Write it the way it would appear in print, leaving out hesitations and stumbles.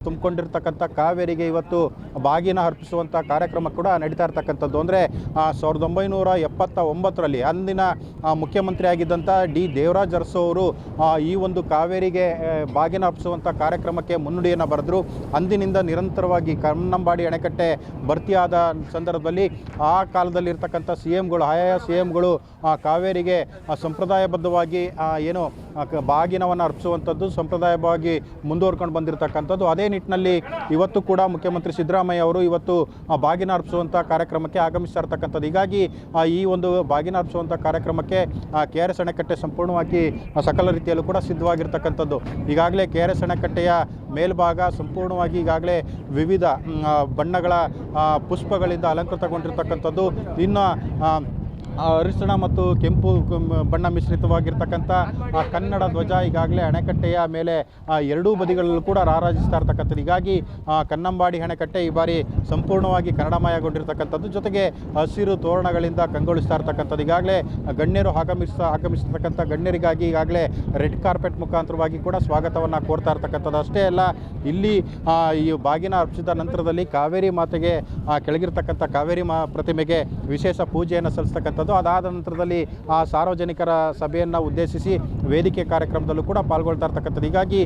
ತುಂಬಿಕೊಂಡಿರ್ತಕ್ಕಂಥ ಕಾವೇರಿಗೆ ಇವತ್ತು ಬಾಗಿನ ಅರ್ಪಿಸುವಂಥ ಕಾರ್ಯಕ್ರಮ ಕೂಡ ನಡೀತಾ ಇರ್ತಕ್ಕಂಥದ್ದು. ಅಂದರೆ 1979ರಲ್ಲಿ ಅಂದಿನ ಮುಖ್ಯಮಂತ್ರಿ ಆಗಿದ್ದಂಥ ಡಿ ದೇವರಾಜ ಅರಸು ಅವರು ಈ ಒಂದು ಕಾವೇರಿಗೆ ಬಾಗಿನ ಅರ್ಪಿಸುವಂಥ ಕಾರ್ಯಕ್ರಮಕ್ಕೆ ಮುನ್ನುಡಿಯನ್ನು ಬರೆದರು. ಅಂದಿನಿಂದ ನಿರಂತರವಾಗಿ ಕನ್ನಂಬಾಡಿ ಅಣೆಕಟ್ಟೆ ಭರ್ತಿಯಾದ ಸಂದರ್ಭದಲ್ಲಿ ಆ ಕಾಲದಲ್ಲಿ ಇರ್ತಕ್ಕಂಥ ಆಯಾ ಸಿ ಎಂಗಳು ಕಾವೇರಿಗೆ ಸಂಪ್ರದಾಯಬದ್ಧವಾಗಿ ಏನು ಬಾಗಿನವನ್ನು ಅರ್ಪಿಸುವಂಥದ್ದು ಸಂಪ್ರದಾಯವಾಗಿ ಮುಂದುವರ್ಕೊಂಡು ಬಂದಿರತಕ್ಕಂಥದ್ದು. ಅದೇ ನಿಟ್ಟಿನಲ್ಲಿ ಇವತ್ತು ಕೂಡ ಮುಖ್ಯಮಂತ್ರಿ ಸಿದ್ದರಾಮಯ್ಯ ಅವರು ಇವತ್ತು ಬಾಗಿನ ಅರ್ಪಿಸುವಂಥ ಕಾರ್ಯಕ್ರಮಕ್ಕೆ ಆಗಮಿಸ್ತಾ ಇರ್ತಕ್ಕಂಥದ್ದು. ಹೀಗಾಗಿ ಈ ಒಂದು ಬಾಗಿನ ಅರ್ಪಿಸುವಂಥ ಕಾರ್ಯಕ್ರಮಕ್ಕೆ KRS ಅಣೆಕಟ್ಟೆ ಸಂಪೂರ್ಣವಾಗಿ ಸಕಲ ರೀತಿಯಲ್ಲೂ ಕೂಡ ಸಿದ್ಧವಾಗಿರ್ತಕ್ಕಂಥದ್ದು. ಈಗಾಗಲೇ KRS ಅಣೆಕಟ್ಟೆಯ ಮೇಲ್ಭಾಗ ಸಂಪೂರ್ಣವಾಗಿ ಈಗಾಗಲೇ ವಿವಿಧ ಬಣ್ಣಗಳ ಪುಷ್ಪಗಳಿಂದ ಅಲಂಕೃತಗೊಂಡಿರ್ತಕ್ಕಂಥದ್ದು. ಇನ್ನು ಅರಿಶಿಣ ಮತ್ತು ಕೆಂಪು ಬಣ್ಣ ಮಿಶ್ರಿತವಾಗಿರ್ತಕ್ಕಂಥ ಕನ್ನಡ ಧ್ವಜ ಈಗಾಗಲೇ ಅಣೆಕಟ್ಟೆಯ ಮೇಲೆ ಎರಡೂ ಬದಿಗಳಲ್ಲೂ ಕೂಡ ರಾರಾಜಿಸ್ತಾ ಇರ್ತಕ್ಕಂಥದ್ದು. ಹೀಗಾಗಿ ಕನ್ನಂಬಾಡಿ ಅಣೆಕಟ್ಟೆ ಈ ಬಾರಿ ಸಂಪೂರ್ಣವಾಗಿ ಕನ್ನಡಮಯಗೊಂಡಿರ್ತಕ್ಕಂಥದ್ದು. ಜೊತೆಗೆ ಹಸಿರು ತೋರಣಗಳಿಂದ ಕಂಗೊಳಿಸ್ತಾ ಇರ್ತಕ್ಕಂಥದ್ದು. ಈಗಾಗಲೇ ಗಣ್ಯರು ಆಗಮಿಸಿರ್ತಕ್ಕಂಥ ಗಣ್ಯರಿಗಾಗಿ ಈಗಾಗಲೇ ರೆಡ್ ಕಾರ್ಪೆಟ್ ಮುಖಾಂತರವಾಗಿ ಕೂಡ ಸ್ವಾಗತವನ್ನು ಕೋರ್ತಾ ಇರ್ತಕ್ಕಂಥದ್ದು. ಅಷ್ಟೇ ಅಲ್ಲ, ಇಲ್ಲಿ ಈ ಬಾಗಿನ ಅರ್ಪಿಸಿದ ನಂತರದಲ್ಲಿ ಕಾವೇರಿ ಮಾತೆಗೆ ಕೆಳಗಿರ್ತಕ್ಕಂಥ ಕಾವೇರಿ ಪ್ರತಿಮೆಗೆ ವಿಶೇಷ ಪೂಜೆಯನ್ನು ಸಲ್ಲಿಸ್ತಕ್ಕಂಥದ್ದು. ಅದಾದ ನಂತರದಲ್ಲಿ ಸಾರ್ವಜನಿಕರ ಸಭೆಯನ್ನು ಉದ್ದೇಶಿಸಿ ವೇದಿಕೆ ಕಾರ್ಯಕ್ರಮದಲ್ಲೂ ಕೂಡ ಪಾಲ್ಗೊಳ್ತಾ ಇರ್ತಕ್ಕಂಥದ್ದು. ಹೀಗಾಗಿ